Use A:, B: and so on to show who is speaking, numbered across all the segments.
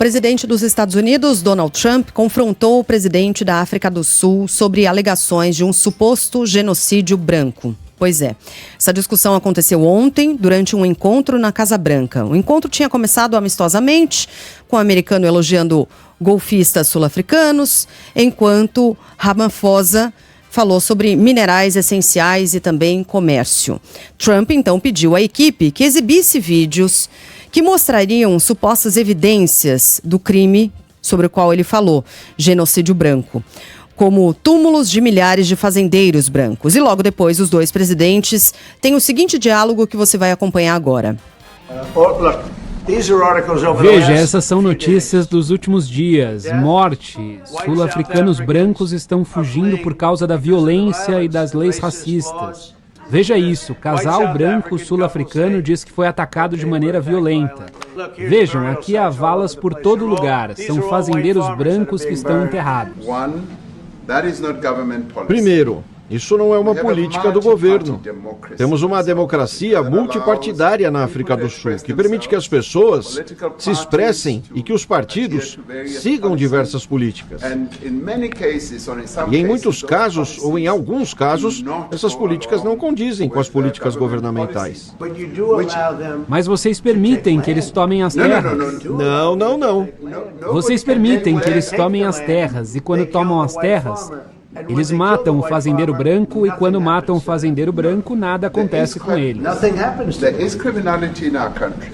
A: presidente dos Estados Unidos, Donald Trump, confrontou o presidente da África do Sul sobre alegações de um suposto genocídio branco. Pois é, essa discussão aconteceu ontem durante um encontro na Casa Branca. O encontro tinha começado amistosamente, com o americano elogiando golfistas sul-africanos, enquanto Ramaphosa falou sobre minerais essenciais e também comércio. Trump então pediu à equipe que exibisse vídeos que mostrariam supostas evidências do crime sobre o qual ele falou, genocídio branco, como túmulos de milhares de fazendeiros brancos. E logo depois, os dois presidentes têm o seguinte diálogo que você vai acompanhar agora.
B: Veja, essas são notícias dos últimos dias. Mortes. Sul-africanos brancos estão fugindo por causa da violência e das leis racistas. Veja isso, casal branco sul-africano diz que foi atacado de maneira violenta. Vejam, aqui há valas por todo lugar. São fazendeiros brancos que estão enterrados.
C: Primeiro, isso não é uma política do governo. Temos uma democracia multipartidária na África do Sul, que permite que as pessoas se expressem e que os partidos sigam diversas políticas. E em muitos casos, ou em alguns casos, essas políticas não condizem com as políticas governamentais.
B: Mas vocês permitem que eles tomem as terras?
C: Não.
B: Vocês permitem que eles tomem as terras, e quando tomam as terras, eles matam o fazendeiro branco, e quando matam o fazendeiro branco, nada acontece com eles.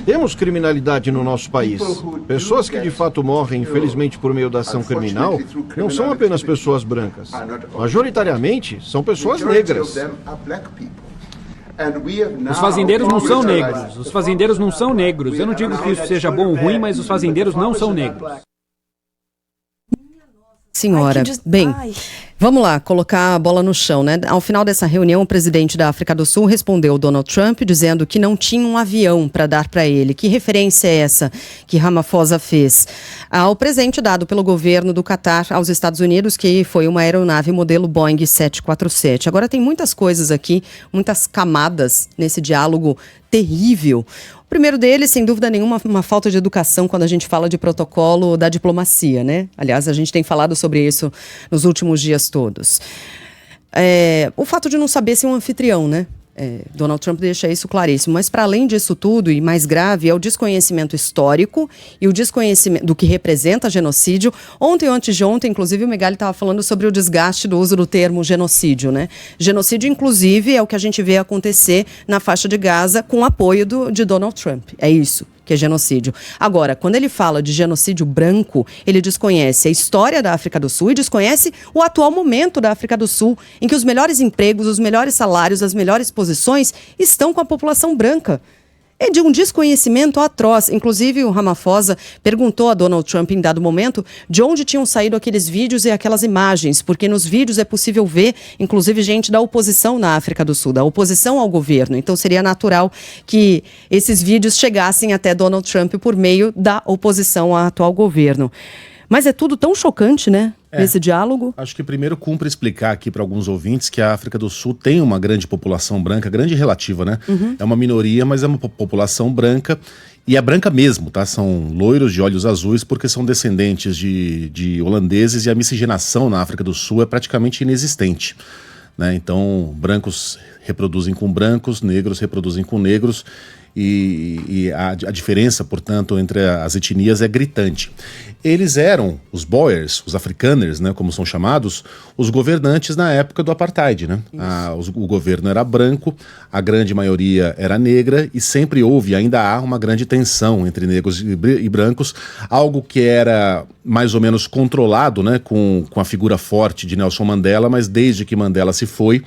C: Temos criminalidade no nosso país. Pessoas que de fato morrem, infelizmente, por meio da ação criminal, não são apenas pessoas brancas. Majoritariamente, são pessoas negras.
B: Os fazendeiros não são negros. Os fazendeiros não são negros. Eu não digo que isso seja bom ou ruim, mas os fazendeiros não são negros.
A: Senhora, bem, vamos lá, colocar a bola no chão, né? Ao final dessa reunião, o presidente da África do Sul respondeu ao Donald Trump dizendo que não tinha um avião para dar para ele. Que referência é essa que Ramaphosa fez ao presente dado pelo governo do Catar aos Estados Unidos, que foi uma aeronave modelo Boeing 747. Agora tem muitas coisas aqui, muitas camadas nesse diálogo terrível. O primeiro deles, sem dúvida nenhuma, uma falta de educação quando a gente fala de protocolo da diplomacia, né? Aliás, a gente tem falado sobre isso nos últimos dias todos. O fato de não saber ser um anfitrião, né? Donald Trump deixa isso claríssimo. Mas, para além disso tudo, e mais grave, é o desconhecimento histórico e o desconhecimento do que representa genocídio. Ontem ou antes de ontem, inclusive, o Megali estava falando sobre o desgaste do uso do termo genocídio, né? Genocídio, inclusive, é o que a gente vê acontecer na faixa de Gaza com o apoio de Donald Trump. É isso que é genocídio. Agora, quando ele fala de genocídio branco, ele desconhece a história da África do Sul e desconhece o atual momento da África do Sul, em que os melhores empregos, os melhores salários, as melhores posições estão com a população branca. É de um desconhecimento atroz. Inclusive, o Ramaphosa perguntou a Donald Trump em dado momento de onde tinham saído aqueles vídeos e aquelas imagens, porque nos vídeos é possível ver, inclusive, gente da oposição na África do Sul, da oposição ao governo. Então, seria natural que esses vídeos chegassem até Donald Trump por meio da oposição ao atual governo. Mas é tudo tão chocante, né? Nesse diálogo.
D: Acho que primeiro cumpre explicar aqui para alguns ouvintes que a África do Sul tem uma grande população branca, grande e relativa, né? É uma minoria, mas é uma população branca, e é branca mesmo, tá? São loiros de olhos azuis porque são descendentes de holandeses, e a miscigenação na África do Sul é praticamente inexistente, né? Então, brancos reproduzem com brancos, negros reproduzem com negros, e a diferença, portanto, entre as etnias é gritante. Eles eram, os Boers, os afrikaners, né, como são chamados, os governantes na época do apartheid, né? O governo era branco, a grande maioria era negra, e sempre houve, ainda há, uma grande tensão entre negros e brancos, algo que era mais ou menos controlado, né, com a figura forte de Nelson Mandela, mas desde que Mandela se foi,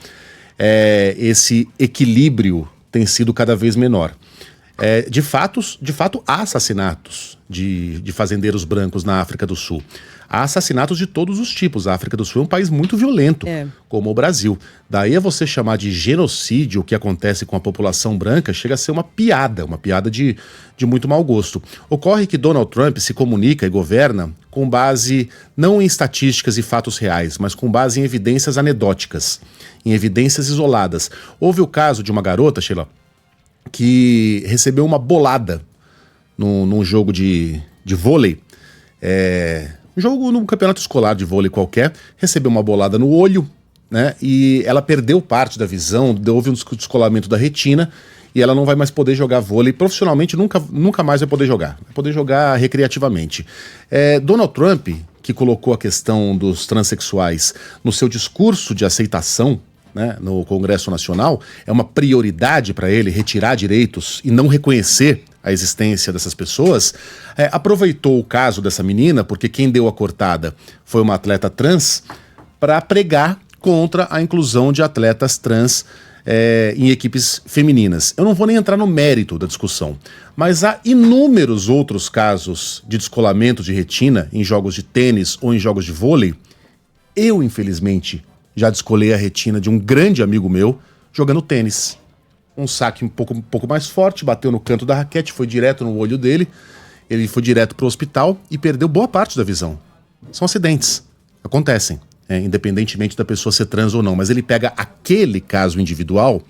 D: esse equilíbrio tem sido cada vez menor. De fato, há assassinatos de fazendeiros brancos na África do Sul. Há assassinatos de todos os tipos. A África do Sul é um país muito violento, como o Brasil. Daí a você chamar de genocídio o que acontece com a população branca chega a ser uma piada de muito mau gosto. Ocorre que Donald Trump se comunica e governa com base não em estatísticas e fatos reais, mas com base em evidências anedóticas, em evidências isoladas. Houve o caso de uma garota, Sheila, que recebeu uma bolada num jogo de vôlei, Um jogo num campeonato escolar de vôlei qualquer, recebeu uma bolada no olho, né? E ela perdeu parte da visão, houve um descolamento da retina e ela não vai mais poder jogar vôlei profissionalmente, nunca mais vai poder jogar recreativamente. Donald Trump, que colocou a questão dos transexuais no seu discurso de aceitação, né, no Congresso Nacional, é uma prioridade para ele retirar direitos e não reconhecer a existência dessas pessoas, aproveitou o caso dessa menina, porque quem deu a cortada foi uma atleta trans, para pregar contra a inclusão de atletas trans em equipes femininas. Eu não vou nem entrar no mérito da discussão, mas há inúmeros outros casos de descolamento de retina em jogos de tênis ou em jogos de vôlei. Eu, infelizmente, já descolei a retina de um grande amigo meu jogando tênis. Um saque um pouco mais forte, bateu no canto da raquete, foi direto no olho dele, ele foi direto para o hospital e perdeu boa parte da visão. São acidentes, acontecem, independentemente da pessoa ser trans ou não, mas ele pega aquele caso individual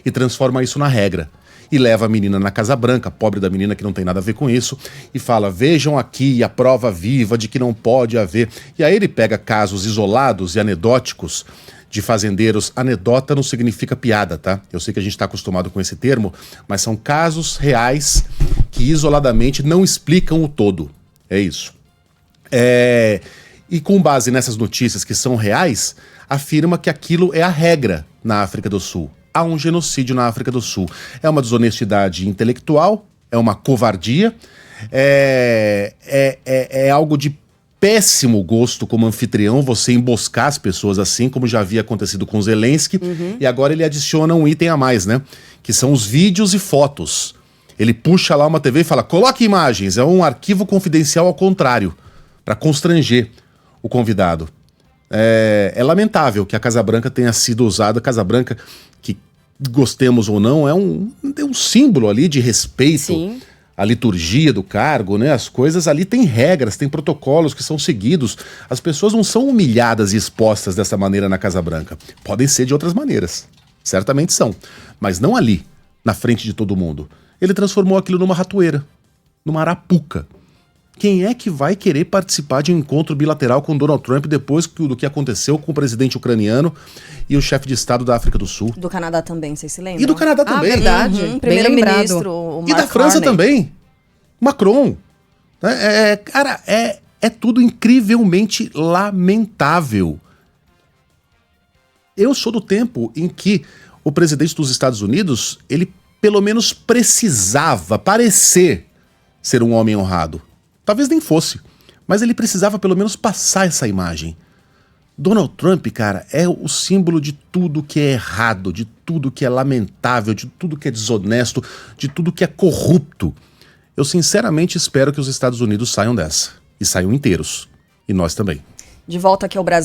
D: e transforma isso na regra. E leva a menina na Casa Branca, pobre da menina que não tem nada a ver com isso, e fala, vejam aqui a prova viva de que não pode haver. E aí ele pega casos isolados e anedóticos de fazendeiros. Anedota não significa piada, tá? Eu sei que a gente está acostumado com esse termo, mas são casos reais que isoladamente não explicam o todo. É isso. E com base nessas notícias que são reais, afirma que aquilo é a regra na África do Sul. Há um genocídio na África do Sul. É uma desonestidade intelectual, é uma covardia, é algo de péssimo gosto como anfitrião você emboscar as pessoas assim, como já havia acontecido com Zelensky, e agora ele adiciona um item a mais, né? Que são os vídeos e fotos. Ele puxa lá uma TV e fala, coloque imagens, é um arquivo confidencial ao contrário, para constranger o convidado. É lamentável que a Casa Branca tenha sido usada, Casa Branca, que gostemos ou não, é um símbolo ali de respeito. Sim. À liturgia do cargo, né? As coisas ali têm regras, tem protocolos que são seguidos. As pessoas não são humilhadas e expostas dessa maneira na Casa Branca. Podem ser de outras maneiras, certamente são, mas não ali, na frente de todo mundo. Ele transformou aquilo numa ratoeira, numa arapuca. Quem é que vai querer participar de um encontro bilateral com Donald Trump depois do que aconteceu com o presidente ucraniano e o chefe de Estado da África do Sul?
E: Do Canadá também, vocês se lembram?
D: E do Canadá também.
A: Verdade.
E: Primeiro-ministro, o Mark
D: E da França
E: Carney.
D: também. Macron. Cara, é tudo incrivelmente lamentável. Eu sou do tempo em que o presidente dos Estados Unidos, ele pelo menos precisava parecer ser um homem honrado. Talvez nem fosse, mas ele precisava pelo menos passar essa imagem. Donald Trump, cara, é o símbolo de tudo que é errado, de tudo que é lamentável, de tudo que é desonesto, de tudo que é corrupto. Eu sinceramente espero que os Estados Unidos saiam dessa, e saiam inteiros. E nós também.
E: De volta aqui ao Brasil.